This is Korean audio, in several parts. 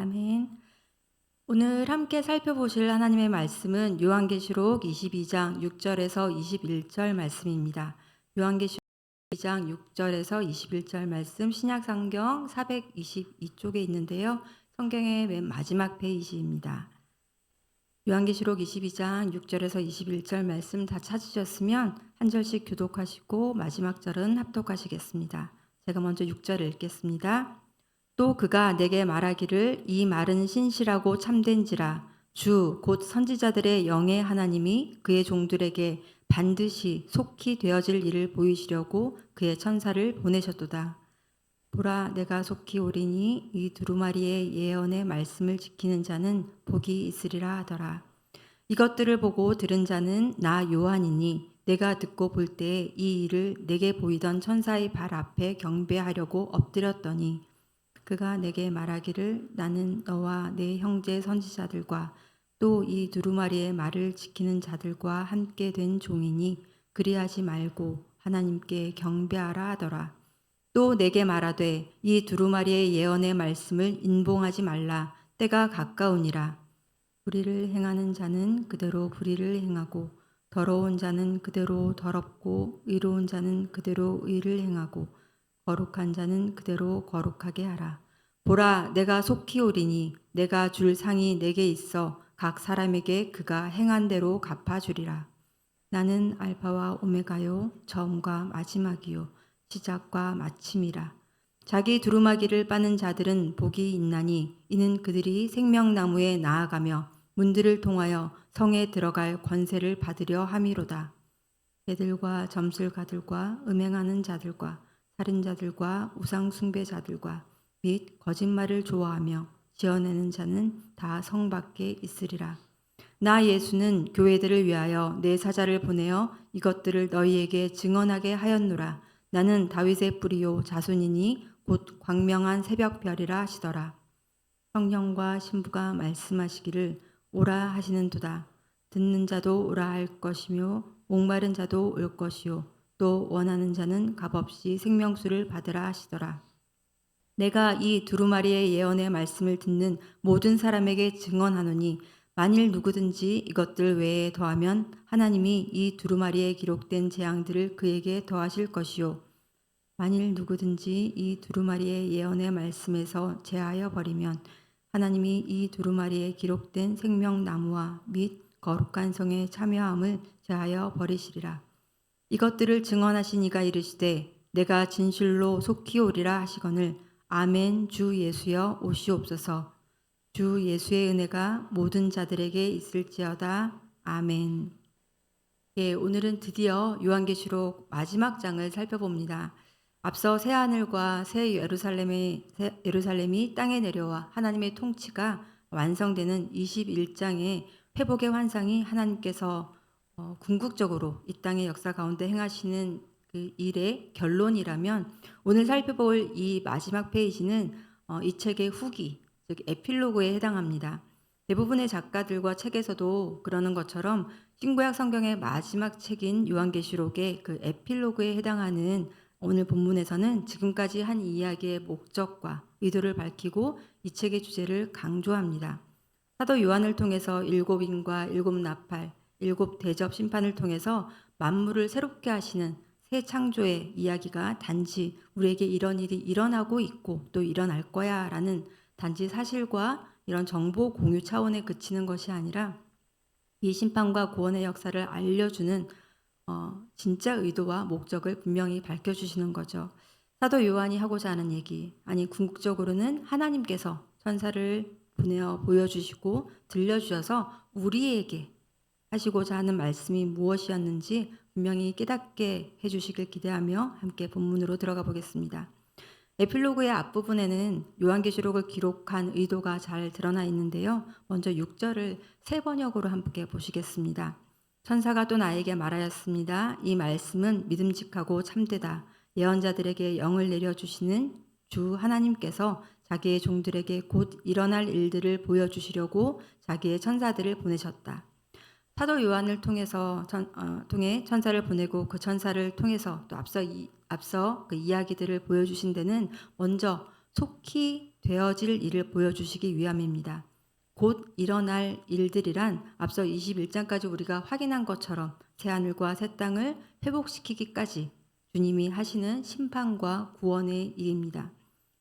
아멘. 오늘 함께 살펴보실 하나님의 말씀은 요한계시록 22장 6절에서 21절 말씀입니다. 요한계시록 22장 6절에서 21절 말씀 신약성경 422쪽에 있는데요. 성경의 맨 마지막 페이지입니다. 요한계시록 22장 6절에서 21절 말씀 다 찾으셨으면 한 절씩 교독하시고 마지막 절은 합독하시겠습니다. 제가 먼저 6절을 읽겠습니다. 또 그가 내게 말하기를 이 말은 신실하고 참된지라 주 곧 선지자들의 영의 하나님이 그의 종들에게 반드시 속히 되어질 일을 보이시려고 그의 천사를 보내셨도다. 보라 내가 속히 오리니 이 두루마리의 예언의 말씀을 지키는 자는 복이 있으리라 하더라. 이것들을 보고 들은 자는 나 요한이니 내가 듣고 볼 때 이 일을 내게 보이던 천사의 발 앞에 경배하려고 엎드렸더니 그가 내게 말하기를 나는 너와 내 형제 선지자들과 또 이 두루마리의 말을 지키는 자들과 함께 된 종이니 그리하지 말고 하나님께 경배하라 하더라. 또 내게 말하되 이 두루마리의 예언의 말씀을 인봉하지 말라. 때가 가까우니라. 불의를 행하는 자는 그대로 불의를 행하고 더러운 자는 그대로 더럽고 의로운 자는 그대로 의를 행하고 거룩한 자는 그대로 거룩하게 하라. 보라 내가 속히 오리니 내가 줄 상이 내게 있어 각 사람에게 그가 행한 대로 갚아주리라. 나는 알파와 오메가요 처음과 마지막이요 시작과 마침이라. 자기 두루마기를 빠는 자들은 복이 있나니 이는 그들이 생명나무에 나아가며 문들을 통하여 성에 들어갈 권세를 받으려 함이로다. 개들과 점술가들과 음행하는 자들과 살인자들과 우상숭배자들과 및 거짓말을 좋아하며 지어내는 자는 다 성 밖에 있으리라. 나 예수는 교회들을 위하여 내 사자를 보내어 이것들을 너희에게 증언하게 하였노라. 나는 다윗의 뿌리요 자손이니 곧 광명한 새벽별이라 하시더라. 성령과 신부가 말씀하시기를 오라 하시는도다. 듣는 자도 오라 할 것이며 목마른 자도 올 것이요 또 원하는 자는 값없이 생명수를 받으라 하시더라. 내가 이 두루마리의 예언의 말씀을 듣는 모든 사람에게 증언하노니 만일 누구든지 이것들 외에 더하면 하나님이 이 두루마리에 기록된 재앙들을 그에게 더하실 것이요 만일 누구든지 이 두루마리의 예언의 말씀에서 제하여 버리면 하나님이 이 두루마리에 기록된 생명나무와 및 거룩한 성의 참여함을 제하여 버리시리라. 이것들을 증언하신 이가 이르시되 내가 진실로 속히 오리라 하시거늘 아멘. 주 예수여 오시옵소서. 주 예수의 은혜가 모든 자들에게 있을지어다. 아멘. 예, 오늘은 드디어 요한계시록 마지막 장을 살펴봅니다. 앞서 새 하늘과 새 예루살렘이 땅에 내려와 하나님의 통치가 완성되는 21장의 회복의 환상이 하나님께서 궁극적으로 이 땅의 역사 가운데 행하시는 그 일의 결론이라면 오늘 살펴볼 이 마지막 페이지는 이 책의 후기, 즉 에필로그에 해당합니다. 대부분의 작가들과 책에서도 그러는 것처럼 신구약 성경의 마지막 책인 요한계시록의 그 에필로그에 해당하는 오늘 본문에서는 지금까지 한 이야기의 목적과 의도를 밝히고 이 책의 주제를 강조합니다. 사도 요한을 통해서 일곱 인과 일곱 나팔, 일곱 대접 심판을 통해서 만물을 새롭게 하시는 새 창조의 이야기가 단지 우리에게 이런 일이 일어나고 있고 또 일어날 거야 라는 단지 사실과 이런 정보 공유 차원에 그치는 것이 아니라 이 심판과 구원의 역사를 알려주는 진짜 의도와 목적을 분명히 밝혀주시는 거죠. 사도 요한이 하고자 하는 얘기, 아니 궁극적으로는 하나님께서 천사를 보내어 보여주시고 들려주셔서 우리에게 하시고자 하는 말씀이 무엇이었는지 분명히 깨닫게 해주시길 기대하며 함께 본문으로 들어가 보겠습니다. 에필로그의 앞부분에는 요한계시록을 기록한 의도가 잘 드러나 있는데요. 먼저 6절을 세 번역으로 함께 보시겠습니다. 천사가 또 나에게 말하였습니다. 이 말씀은 믿음직하고 참되다. 예언자들에게 영을 내려주시는 주 하나님께서 자기의 종들에게 곧 일어날 일들을 보여주시려고 자기의 천사들을 보내셨다. 사도 요한을 통해 천사를 보내고 그 천사를 통해서 또 앞서 그 이야기들을 보여주신 데는 먼저 속히 되어질 일을 보여주시기 위함입니다. 곧 일어날 일들이란 앞서 21장까지 우리가 확인한 것처럼 새하늘과 새 땅을 회복시키기까지 주님이 하시는 심판과 구원의 일입니다.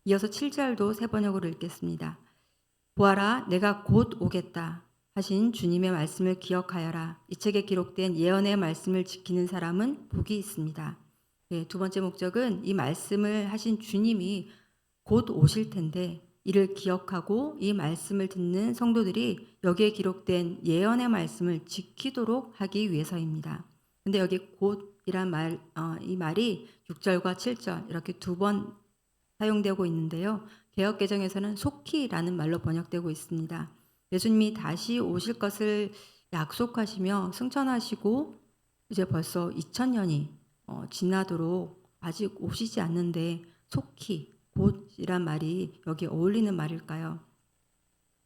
이어서 7절도 새 번역으로 읽겠습니다. 보아라, 내가 곧 오겠다 하신 주님의 말씀을 기억하여라. 이 책에 기록된 예언의 말씀을 지키는 사람은 복이 있습니다. 네, 두 번째 목적은 이 말씀을 하신 주님이 곧 오실 텐데 이를 기억하고 이 말씀을 듣는 성도들이 여기에 기록된 예언의 말씀을 지키도록 하기 위해서입니다. 근데 여기 곧이란 이 말이 6절과 7절 이렇게 두 번 사용되고 있는데요. 개역개정에서는 속히라는 말로 번역되고 있습니다. 예수님이 다시 오실 것을 약속하시며 승천하시고 이제 벌써 2000년이 지나도록 아직 오시지 않는데 속히, 곧이란 말이 여기 어울리는 말일까요?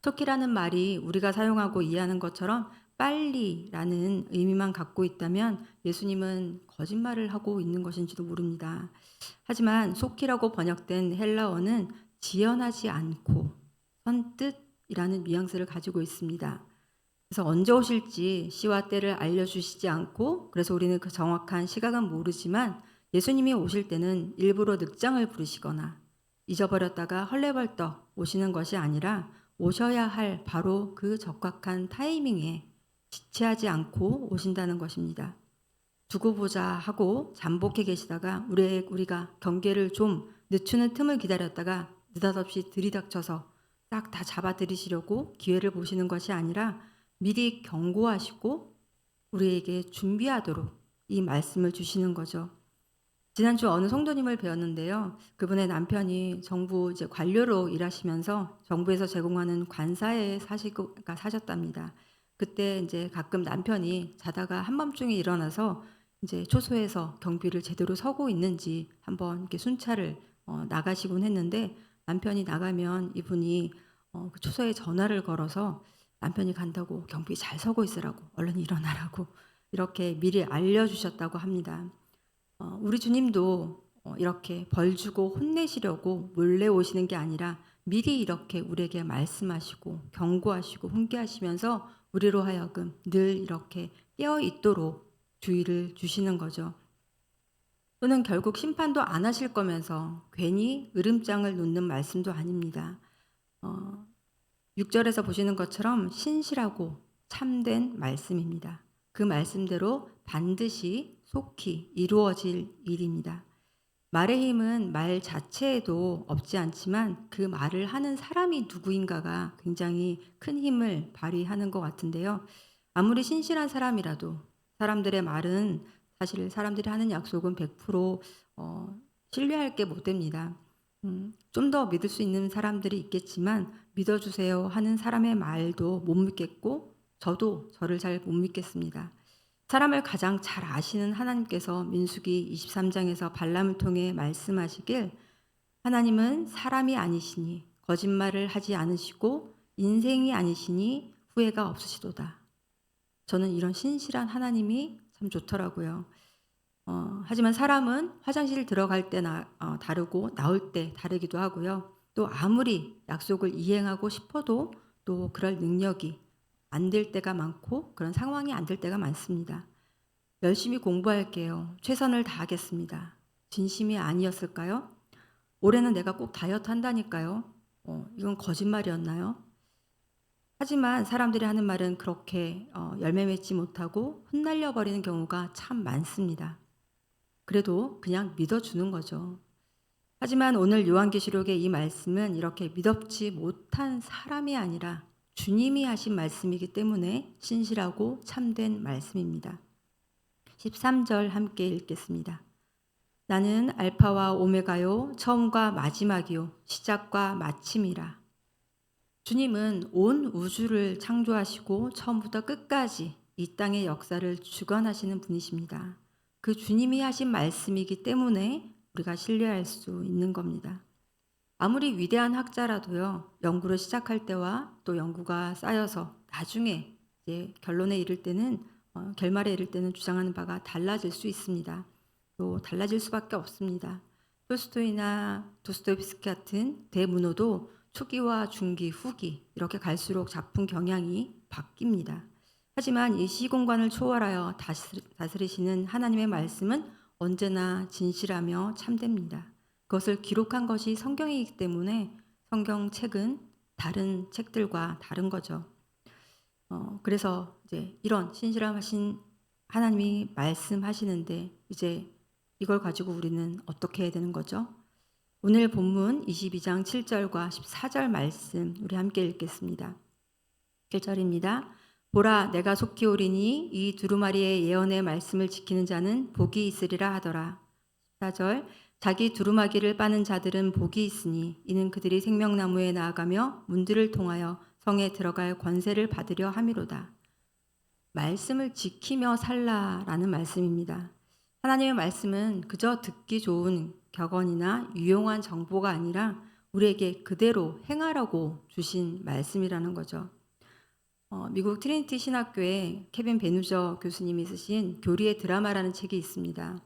속히라는 말이 우리가 사용하고 이해하는 것처럼 빨리라는 의미만 갖고 있다면 예수님은 거짓말을 하고 있는 것인지도 모릅니다. 하지만 속히라고 번역된 헬라어는 지연하지 않고 선뜻이라는 뉘앙스를 가지고 있습니다. 그래서 언제 오실지 시와 때를 알려주시지 않고 그래서 우리는 그 정확한 시각은 모르지만 예수님이 오실 때는 일부러 늑장을 부리시거나 잊어버렸다가 헐레벌떡 오시는 것이 아니라 오셔야 할 바로 그 적확한 타이밍에 지체하지 않고 오신다는 것입니다. 두고 보자 하고 잠복해 계시다가 우리가 경계를 좀 늦추는 틈을 기다렸다가 느닷없이 들이닥쳐서 딱 다 잡아들이시려고 기회를 보시는 것이 아니라 미리 경고하시고 우리에게 준비하도록 이 말씀을 주시는 거죠. 지난주 어느 성도님을 배웠는데요. 그분의 남편이 정부 이제 관료로 일하시면서 정부에서 제공하는 관사에 사셨답니다. 그때 이제 가끔 남편이 자다가 한밤중에 일어나서 이제 초소에서 경비를 제대로 서고 있는지 한번 이렇게 순찰을 나가시곤 했는데 남편이 나가면 이분이 그 초소에 전화를 걸어서 남편이 간다고 경비 잘 서고 있으라고 얼른 일어나라고 이렇게 미리 알려주셨다고 합니다. 우리 주님도 이렇게 벌 주고 혼내시려고 몰래 오시는 게 아니라 미리 이렇게 우리에게 말씀하시고 경고하시고 훈계하시면서 우리로 하여금 늘 이렇게 깨어 있도록 주의를 주시는 거죠. 또는 결국 심판도 안 하실 거면서 괜히 으름장을 놓는 말씀도 아닙니다. 6절에서 보시는 것처럼 신실하고 참된 말씀입니다. 그 말씀대로 반드시 속히 이루어질 일입니다. 말의 힘은 말 자체에도 없지 않지만 그 말을 하는 사람이 누구인가가 굉장히 큰 힘을 발휘하는 것 같은데요. 아무리 신실한 사람이라도 사람들의 말은 사실 사람들이 하는 약속은 100% 신뢰할 게 못 됩니다. 좀 더 믿을 수 있는 사람들이 있겠지만 믿어주세요 하는 사람의 말도 못 믿겠고 저도 저를 잘 못 믿겠습니다. 사람을 가장 잘 아시는 하나님께서 민수기 23장에서 발람을 통해 말씀하시길 하나님은 사람이 아니시니 거짓말을 하지 않으시고 인생이 아니시니 후회가 없으시도다. 저는 이런 신실한 하나님이 참 좋더라고요. 하지만 사람은 화장실 들어갈 때 다르고 나올 때 다르기도 하고요. 또 아무리 약속을 이행하고 싶어도 또 그럴 능력이 안 될 때가 많고 그런 상황이 안 될 때가 많습니다. 열심히 공부할게요. 최선을 다하겠습니다. 진심이 아니었을까요? 올해는 내가 꼭 다이어트 한다니까요. 이건 거짓말이었나요? 하지만 사람들이 하는 말은 그렇게 열매 맺지 못하고 흩날려 버리는 경우가 참 많습니다. 그래도 그냥 믿어주는 거죠. 하지만 오늘 요한계시록의 이 말씀은 이렇게 믿업지 못한 사람이 아니라 주님이 하신 말씀이기 때문에 신실하고 참된 말씀입니다. 13절 함께 읽겠습니다. 나는 알파와 오메가요 처음과 마지막이요 시작과 마침이라. 주님은 온 우주를 창조하시고 처음부터 끝까지 이 땅의 역사를 주관하시는 분이십니다. 그 주님이 하신 말씀이기 때문에 우리가 신뢰할 수 있는 겁니다. 아무리 위대한 학자라도요, 연구를 시작할 때와 또 연구가 쌓여서 나중에 이제 결론에 이를 때는 결말에 이를 때는 주장하는 바가 달라질 수 있습니다. 또 달라질 수밖에 없습니다. 톨스토이나 도스토옙스키 같은 대문호도 초기와 중기, 후기 이렇게 갈수록 작품 경향이 바뀝니다. 하지만 이 시공간을 초월하여 다스리시는 하나님의 말씀은 언제나 진실하며 참됩니다. 그것을 기록한 것이 성경이기 때문에 성경책은 다른 책들과 다른 거죠. 그래서 이제 이런 신실하신 하나님이 말씀하시는데 이제 이걸 가지고 우리는 어떻게 해야 되는 거죠? 오늘 본문 22장 7절과 14절 말씀 우리 함께 읽겠습니다. 1절입니다. 보라, 내가 속히 오리니 이 두루마리의 예언의 말씀을 지키는 자는 복이 있으리라 하더라. 14절, 자기 두루마기를 빠는 자들은 복이 있으니 이는 그들이 생명나무에 나아가며 문들을 통하여 성에 들어갈 권세를 받으려 함이로다. 말씀을 지키며 살라라는 말씀입니다. 하나님의 말씀은 그저 듣기 좋은 격언이나 유용한 정보가 아니라 우리에게 그대로 행하라고 주신 말씀이라는 거죠. 미국 트리니티 신학교에 케빈 베누저 교수님이 쓰신 교리의 드라마라는 책이 있습니다.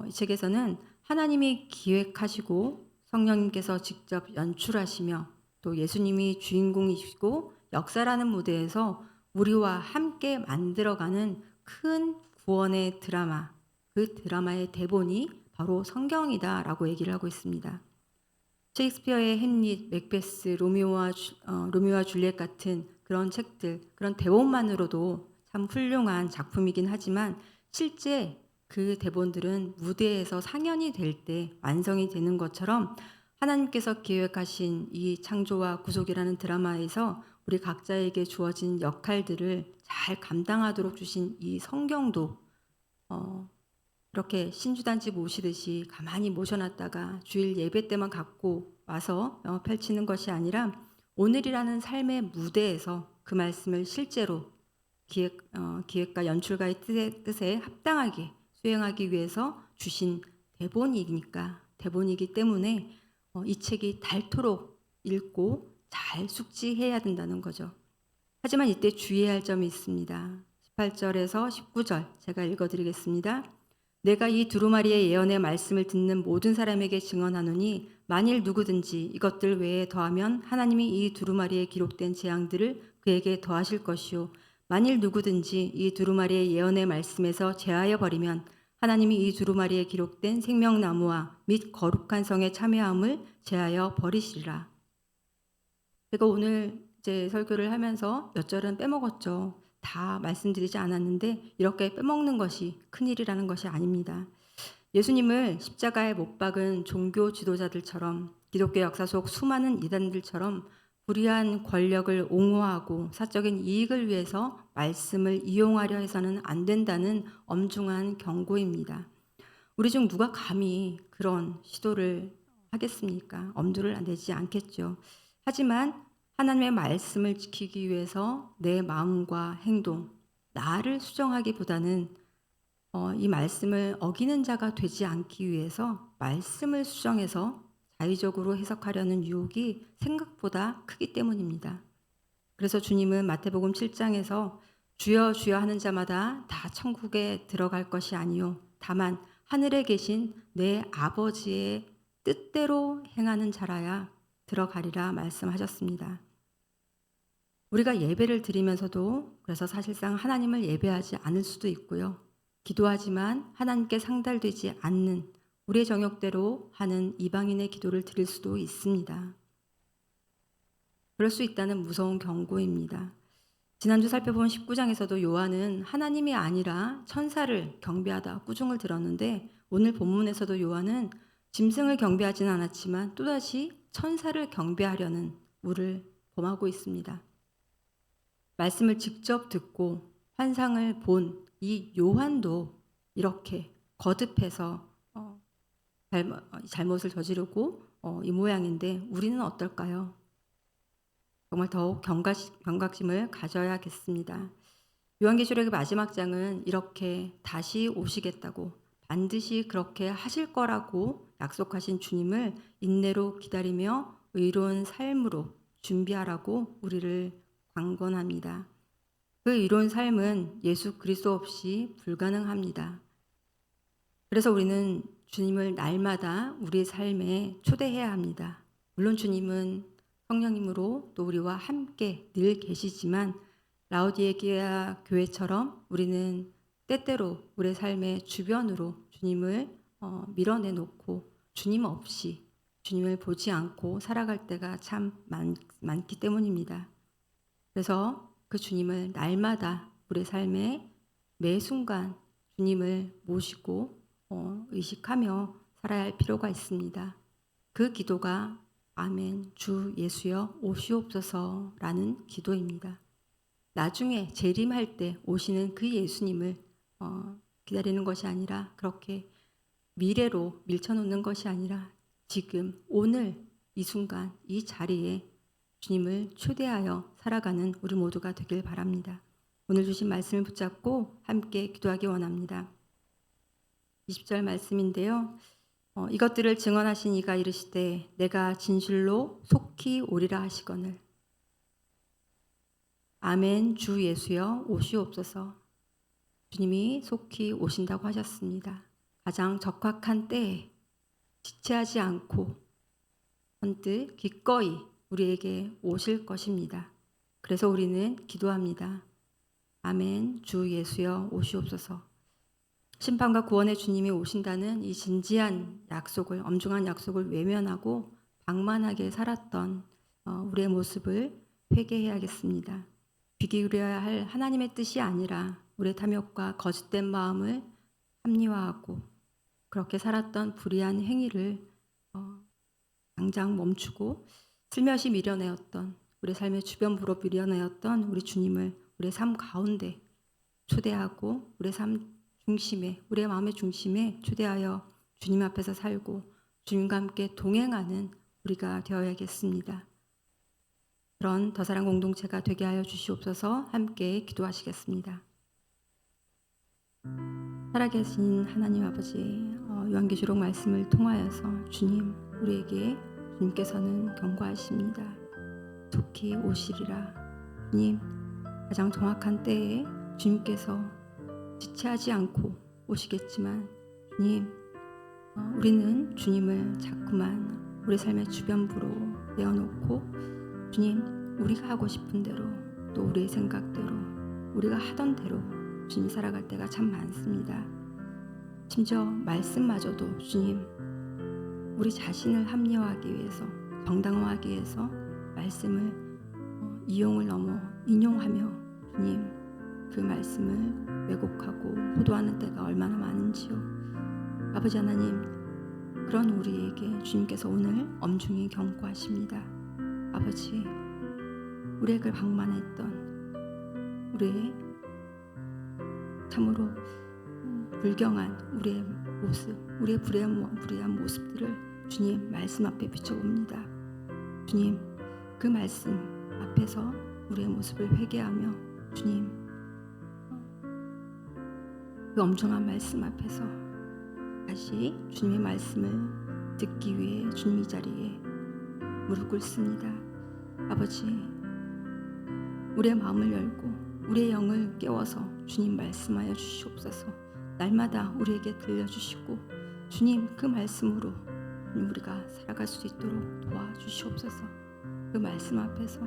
이 책에서는 하나님이 기획하시고 성령님께서 직접 연출하시며 또 예수님이 주인공이시고 역사라는 무대에서 우리와 함께 만들어가는 큰 구원의 드라마, 그 드라마의 대본이 바로 성경이다라고 얘기를 하고 있습니다. 셰익스피어의 햄릿, 맥베스, 로미오와 줄리엣 같은 그런 책들, 그런 대본만으로도 참 훌륭한 작품이긴 하지만 실제 그 대본들은 무대에서 상연이 될 때 완성이 되는 것처럼 하나님께서 기획하신 이 창조와 구속이라는 드라마에서 우리 각자에게 주어진 역할들을 잘 감당하도록 주신 이 성경도 이렇게 신주단지 모시듯이 가만히 모셔놨다가 주일 예배 때만 갖고 와서 펼치는 것이 아니라 오늘이라는 삶의 무대에서 그 말씀을 실제로 기획과 연출가의 뜻에 합당하게 수행하기 위해서 주신 대본이기 때문에 이 책이 닳도록 읽고 잘 숙지해야 된다는 거죠. 하지만 이때 주의해야 할 점이 있습니다. 18절에서 19절 제가 읽어드리겠습니다. 내가 이 두루마리의 예언의 말씀을 듣는 모든 사람에게 증언하노니 만일 누구든지 이것들 외에 더하면 하나님이 이 두루마리에 기록된 재앙들을 그에게 더하실 것이요 만일 누구든지 이 두루마리의 예언의 말씀에서 제하여 버리면 하나님이 이 두루마리에 기록된 생명나무와 및 거룩한 성의 참여함을 제하여 버리시리라. 제가 오늘 이제 설교를 하면서 몇 절은 빼먹었죠. 다 말씀드리지 않았는데 이렇게 빼먹는 것이 큰일이라는 것이 아닙니다. 예수님을 십자가에 못 박은 종교 지도자들처럼 기독교 역사 속 수많은 이단들처럼 불의한 권력을 옹호하고 사적인 이익을 위해서 말씀을 이용하려 해서는 안 된다는 엄중한 경고입니다. 우리 중 누가 감히 그런 시도를 하겠습니까? 엄두를 내지 않겠죠. 하지만 하나님의 말씀을 지키기 위해서 내 마음과 행동, 나를 수정하기보다는 이 말씀을 어기는 자가 되지 않기 위해서 말씀을 수정해서 자의적으로 해석하려는 유혹이 생각보다 크기 때문입니다. 그래서 주님은 마태복음 7장에서 주여 주여 하는 자마다 다 천국에 들어갈 것이 아니요 다만 하늘에 계신 내 아버지의 뜻대로 행하는 자라야 들어가리라 말씀하셨습니다. 우리가 예배를 드리면서도 그래서 사실상 하나님을 예배하지 않을 수도 있고요. 기도하지만 하나님께 상달되지 않는 우리의 정욕대로 하는 이방인의 기도를 드릴 수도 있습니다. 그럴 수 있다는 무서운 경고입니다. 지난주 살펴본 19장에서도 요한은 하나님이 아니라 천사를 경배하다 꾸중을 들었는데 오늘 본문에서도 요한은 짐승을 경배하지는 않았지만 또다시 천사를 경배하려는 우를 범하고 있습니다. 말씀을 직접 듣고 환상을 본 이 요한도 이렇게 거듭해서 잘못을 저지르고 이 모양인데 우리는 어떨까요? 정말 더욱 경각심을 가져야겠습니다. 요한계시록의 마지막 장은 이렇게 다시 오시겠다고 반드시 그렇게 하실 거라고 약속하신 주님을 인내로 기다리며 의로운 삶으로 준비하라고 우리를 권고합니다. 그 의로운 삶은 예수 그리스도 없이 불가능합니다. 그래서 우리는 주님을 날마다 우리의 삶에 초대해야 합니다. 물론 주님은 성령님으로 또 우리와 함께 늘 계시지만 라오디게아 교회처럼 우리는 때때로 우리의 삶의 주변으로 주님을 밀어내놓고 주님 없이 주님을 보지 않고 살아갈 때가 참 많기 때문입니다. 그래서 그 주님을 날마다 우리의 삶의 매 순간 주님을 모시고 의식하며 살아야 할 필요가 있습니다. 그 기도가 아멘 주 예수여 오시옵소서라는 기도입니다. 나중에 재림할 때 오시는 그 예수님을 기다리는 것이 아니라 그렇게 미래로 밀쳐놓는 것이 아니라 지금 오늘 이 순간 이 자리에 주님을 초대하여 살아가는 우리 모두가 되길 바랍니다. 오늘 주신 말씀을 붙잡고 함께 기도하기 원합니다. 20절 말씀인데요. 이것들을 증언하신 이가 이르시되 내가 진실로 속히 오리라 하시거늘 아멘 주 예수여 오시옵소서. 주님이 속히 오신다고 하셨습니다. 가장 적확한 때에 지체하지 않고 선뜻 기꺼이 우리에게 오실 것입니다. 그래서 우리는 기도합니다. 아멘 주 예수여 오시옵소서. 심판과 구원의 주님이 오신다는 이 진지한 약속을 엄중한 약속을 외면하고 방만하게 살았던 우리의 모습을 회개해야겠습니다. 귀 기울여야 할 하나님의 뜻이 아니라 우리의 탐욕과 거짓된 마음을 합리화하고 그렇게 살았던 불의한 행위를 당장 멈추고 슬며시 밀어내었던 우리 삶의 주변부로 밀어내었던 우리 주님을 우리의 삶 가운데 초대하고 우리의 삶 중심에 우리의 마음의 중심에 초대하여 주님 앞에서 살고 주님과 함께 동행하는 우리가 되어야겠습니다. 그런 더사랑 공동체가 되게 하여 주시옵소서. 함께 기도하시겠습니다. 살아계신 하나님 아버지, 요한계시록 말씀을 통하여서 주님 우리에게 주님께서는 경고하십니다. 속히 오시리라. 주님 가장 정확한 때에 주님께서 지체하지 않고 오시겠지만 주님 우리는 주님을 자꾸만 우리 삶의 주변부로 내어놓고 주님 우리가 하고 싶은 대로 또 우리의 생각대로 우리가 하던 대로 주님 살아갈 때가 참 많습니다. 심지어 말씀마저도 주님 우리 자신을 합리화하기 위해서 정당화하기 위해서 말씀을 이용을 넘어 인용하며 주님 그 말씀을 왜곡하고 호도하는 때가 얼마나 많은지요. 아버지 하나님 그런 우리에게 주님께서 오늘 엄중히 경고하십니다. 아버지 우리에게 방만했던 우리의 참으로 불경한 우리의 모습 우리의 불의한 모습들을 주님 말씀 앞에 비춰봅니다. 주님 그 말씀 앞에서 우리의 모습을 회개하며 주님 그 엄중한 말씀 앞에서 다시 주님의 말씀을 듣기 위해 주님 이 자리에 무릎 꿇습니다. 아버지 우리의 마음을 열고 우리의 영을 깨워서 주님 말씀하여 주시옵소서. 날마다 우리에게 들려주시고 주님 그 말씀으로 우리가 살아갈 수 있도록 도와주시옵소서. 그 말씀 앞에서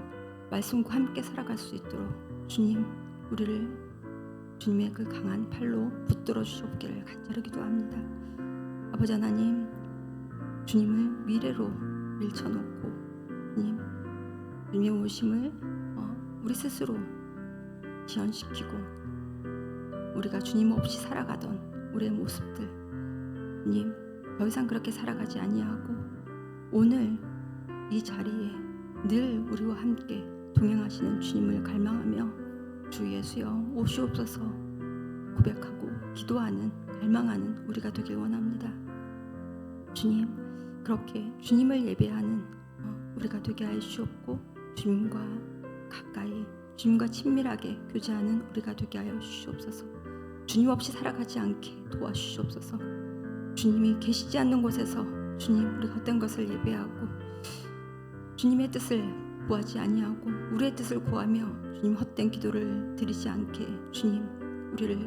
말씀과 함께 살아갈 수 있도록 주님 우리를 주님의 그 강한 팔로 붙들어 주시옵기를 간절히 기도합니다. 아버지 하나님 주님을 미래로 밀쳐놓고 주님의 오심을 우리 스스로 지연시키고 우리가 주님 없이 살아가던 우리의 모습들 주님 더 이상 그렇게 살아가지 아니하고 오늘 이 자리에 늘 우리와 함께 동행하시는 주님을 갈망하며 주 예수여 오시옵소서 고백하고 기도하는 갈망하는 우리가 되길 원합니다. 주님 그렇게 주님을 예배하는 우리가 되게 하여 주시옵고 주님과 가까이 주님과 친밀하게 교제하는 우리가 되게 하여 주시옵소서. 주님 없이 살아가지 않게 도와주시옵소서. 주님이 계시지 않는 곳에서 주님 우리가 헛된 것을 예배하고 주님의 뜻을 구하지 아니하고 우리의 뜻을 구하며 주님 헛된 기도를 드리지 않게 주님 우리를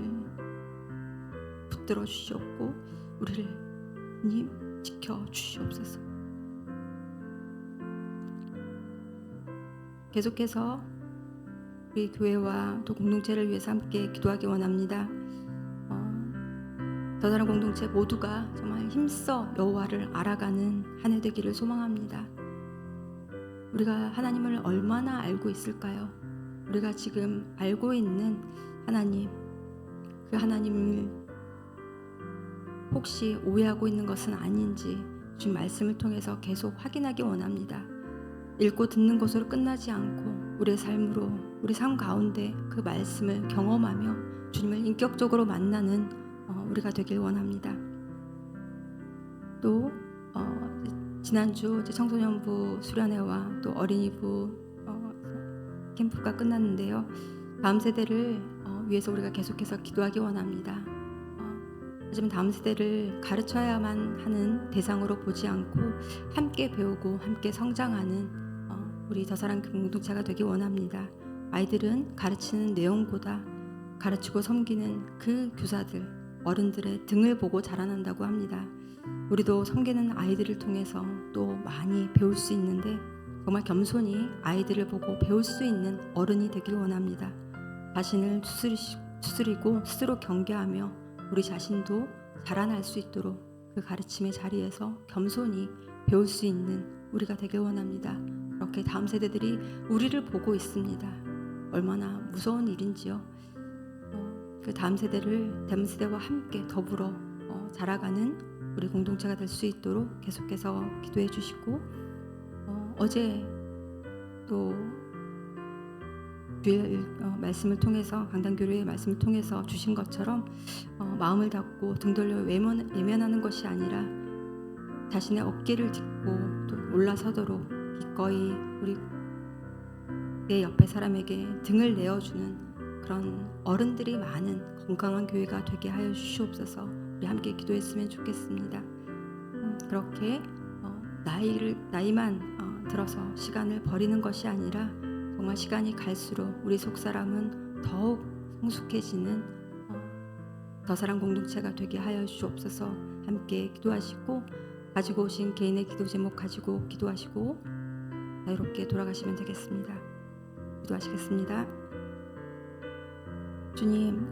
붙들어 주시옵고 우리를 주님 지켜 주시옵소서. 계속해서 우리 교회와 또 공동체를 위해서 함께 기도하기 원합니다. 더 다른 공동체 모두가 정말 힘써 여호와를 알아가는 한 해 되기를 소망합니다. 우리가 하나님을 얼마나 알고 있을까요? 우리가 지금 알고 있는 하나님, 그 하나님을 혹시 오해하고 있는 것은 아닌지 주님 말씀을 통해서 계속 확인하기 원합니다. 읽고 듣는 것으로 끝나지 않고 우리의 삶으로, 우리 삶 가운데 그 말씀을 경험하며 주님을 인격적으로 만나는 우리가 되길 원합니다. 또 지난주 청소년부 수련회와 또 어린이부 캠프가 끝났는데요. 다음 세대를 위해서 우리가 계속해서 기도하기 원합니다. 하지만 다음 세대를 가르쳐야만 하는 대상으로 보지 않고 함께 배우고 함께 성장하는 우리 더사랑 공동체가 되기 원합니다. 아이들은 가르치는 내용보다 가르치고 섬기는 그 교사들, 어른들의 등을 보고 자라난다고 합니다. 우리도 섬기는 아이들을 통해서 또 많이 배울 수 있는데 정말 겸손히 아이들을 보고 배울 수 있는 어른이 되길 원합니다. 자신을 추스리고 스스로 경계하며 우리 자신도 자라날 수 있도록 그 가르침의 자리에서 겸손히 배울 수 있는 우리가 되길 원합니다. 그렇게 다음 세대들이 우리를 보고 있습니다. 얼마나 무서운 일인지요. 그 다음 세대와 함께 더불어 자라가는 우리 공동체가 될 수 있도록 계속해서 기도해 주시고, 어제 또 주일 말씀을 통해서, 강단교류의 말씀을 통해서 주신 것처럼 마음을 닫고 등 돌려 외면하는 것이 아니라 자신의 어깨를 딛고 또 올라서도록 기꺼이 우리 내 옆에 사람에게 등을 내어주는 그런 어른들이 많은 건강한 교회가 되게 하여 주시옵소서. 우리 함께 기도했으면 좋겠습니다. 그렇게 나이만 들어서 시간을 버리는 것이 아니라 정말 시간이 갈수록 우리 속사람은 더욱 성숙해지는 더사랑 공동체가 되게 하여 주옵소서. 함께 기도하시고 가지고 오신 개인의 기도 제목 가지고 기도하시고 자유롭게 돌아가시면 되겠습니다. 기도하시겠습니다. 주님,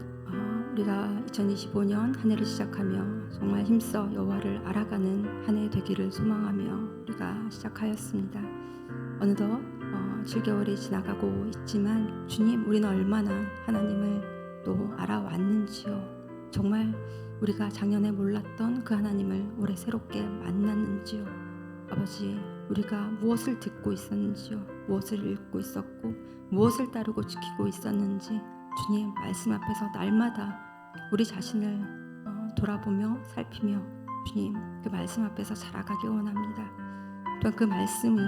우리가 2025년 한 해를 시작하며 정말 힘써 여호와를 알아가는 한 해 되기를 소망하며 우리가 시작하였습니다. 어느덧 7개월이 지나가고 있지만 주님, 우리는 얼마나 하나님을 또 알아왔는지요. 정말 우리가 작년에 몰랐던 그 하나님을 올해 새롭게 만났는지요. 아버지, 우리가 무엇을 듣고 있었는지요, 무엇을 읽고 있었고 무엇을 따르고 지키고 있었는지 주님 말씀 앞에서 날마다 우리 자신을 돌아보며 살피며 주님 그 말씀 앞에서 자라가기 원합니다. 또한 그 말씀이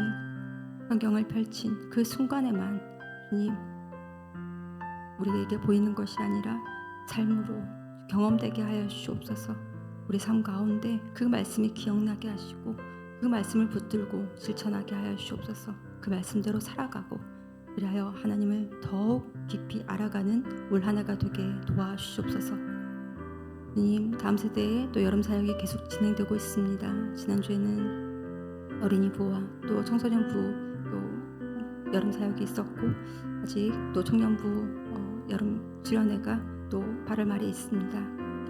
성경을 펼친 그 순간에만 주님 우리에게 보이는 것이 아니라 삶으로 경험되게 하여 주시옵소서. 우리 삶 가운데 그 말씀이 기억나게 하시고 그 말씀을 붙들고 실천하게 하여 주시옵소서. 그 말씀대로 살아가고 그리하여 하나님을 더욱 깊이 알아가는 올 한 해가 되게 도와주시옵소서. 주님, 다음 세대에 또 여름 사역이 계속 진행되고 있습니다. 지난주에는 어린이부와 또 청소년부 또 여름 사역이 있었고 아직 또 청년부 여름 수련회가 또 8월 말에 있습니다.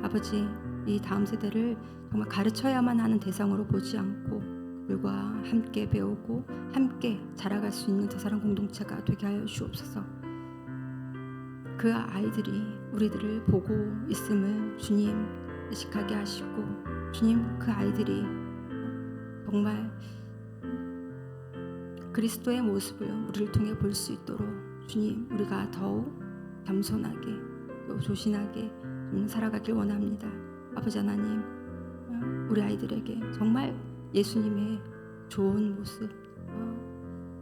아버지, 이 다음 세대를 정말 가르쳐야만 하는 대상으로 보지 않고 그들과 함께 배우고 함께 자라갈 수 있는 더사랑 공동체가 되게 하여 주옵소서. 그 아이들이 우리들을 보고 있음을 주님 의식하게 하시고 주님 그 아이들이 정말 그리스도의 모습을 우리를 통해 볼 수 있도록 주님 우리가 더욱 겸손하게 또 조신하게 살아가길 원합니다. 아버지 하나님, 우리 아이들에게 정말 예수님의 좋은 모습,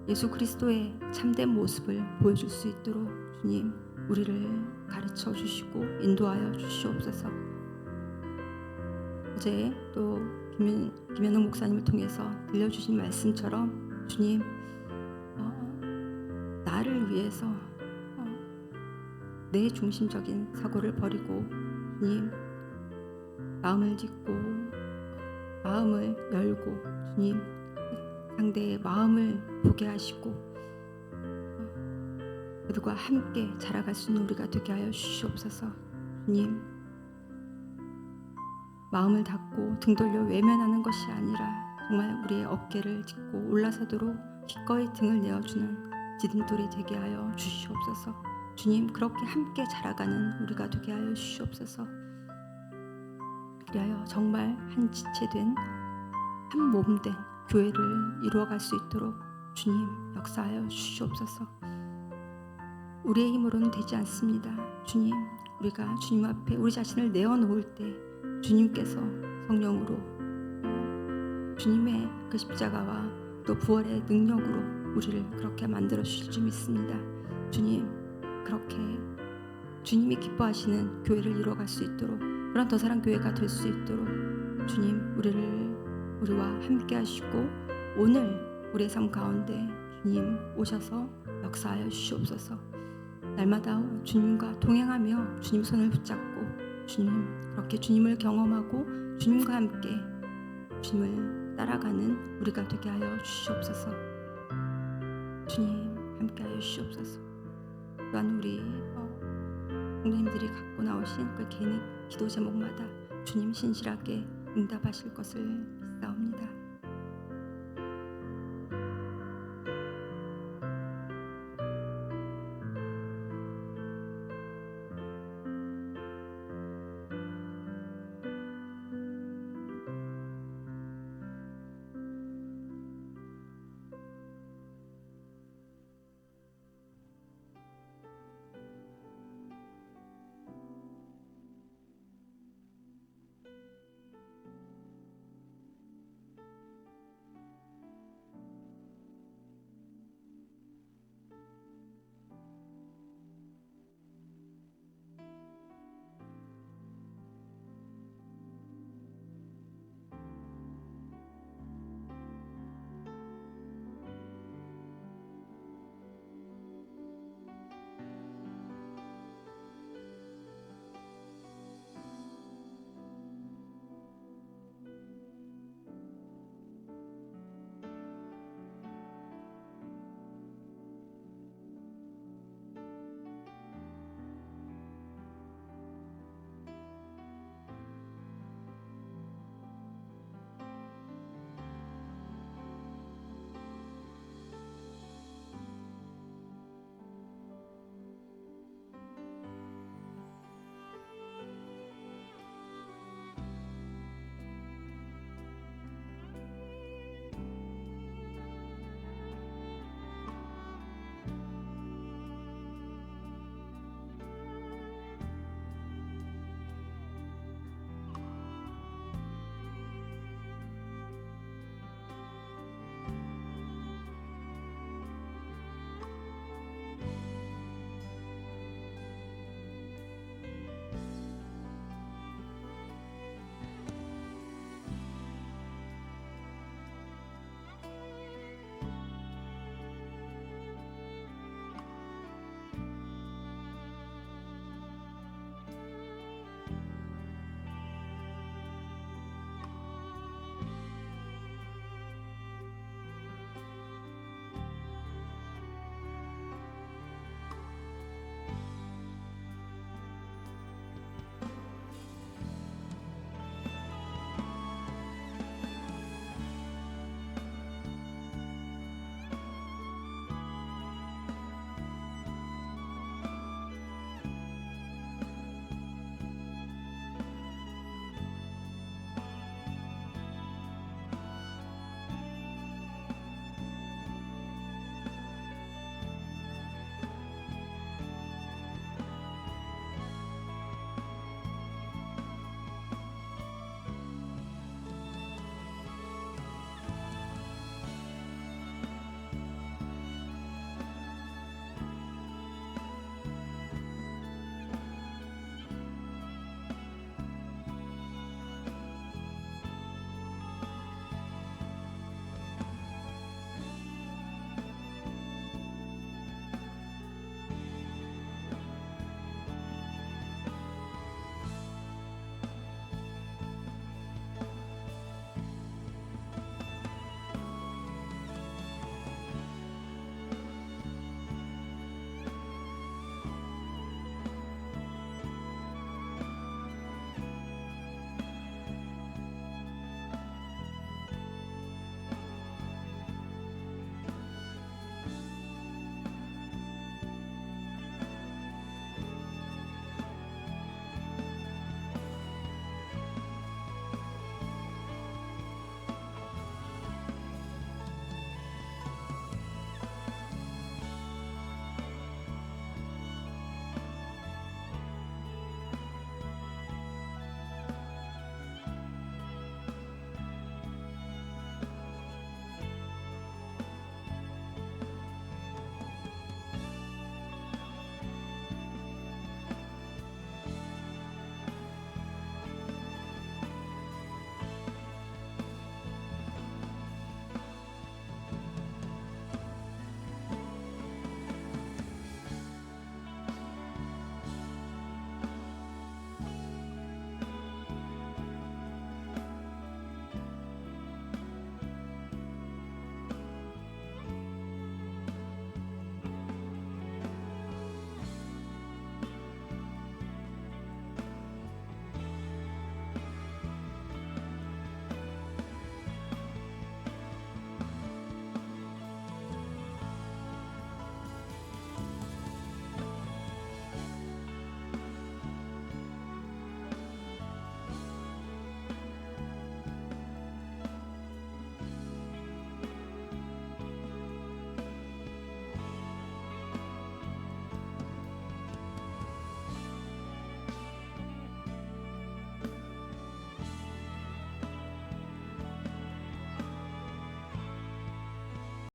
예수 그리스도의 참된 모습을 보여줄 수 있도록 주님 우리를 가르쳐 주시고 인도하여 주시옵소서. 어제 또 김현웅 목사님을 통해서 들려주신 말씀처럼 주님 나를 위해서 내 중심적인 사고를 버리고 주님 마음을 딛고 마음을 열고 주님 상대의 마음을 보게 하시고 그들과 함께 자라갈 수 있는 우리가 되게 하여 주시옵소서. 주님 마음을 닫고 등 돌려 외면하는 것이 아니라 정말 우리의 어깨를 짚고 올라서도록 기꺼이 등을 내어주는 디딤돌이 되게 하여 주시옵소서. 주님 그렇게 함께 자라가는 우리가 되게 하여 주시옵소서. 그리하여 정말 한 지체된 한 몸된 교회를 이루어갈 수 있도록 주님 역사하여 주시옵소서. 우리의 힘으로는 되지 않습니다. 주님 우리가 주님 앞에 우리 자신을 내어놓을 때 주님께서 성령으로 주님의 그 십자가와 또 부활의 능력으로 우리를 그렇게 만들어 주실 줄 믿습니다. 주님 그렇게 주님이 기뻐하시는 교회를 이루어갈 수 있도록 그런 더 사랑 교회가 될 수 있도록 주님 우리와 함께 하시고 오늘 우리의 삶 가운데 주님 오셔서 역사하여 주시옵소서. 날마다 주님과 동행하며 주님 손을 붙잡고 주님 그렇게 주님을 경험하고 주님과 함께 주님을 따라가는 우리가 되게 하여 주시옵소서. 주님 함께 하여 주시옵소서. 또한 우리 성도님들이 갖고 나오신 그 개인의 기도 제목마다 주님 신실하게 응답하실 것을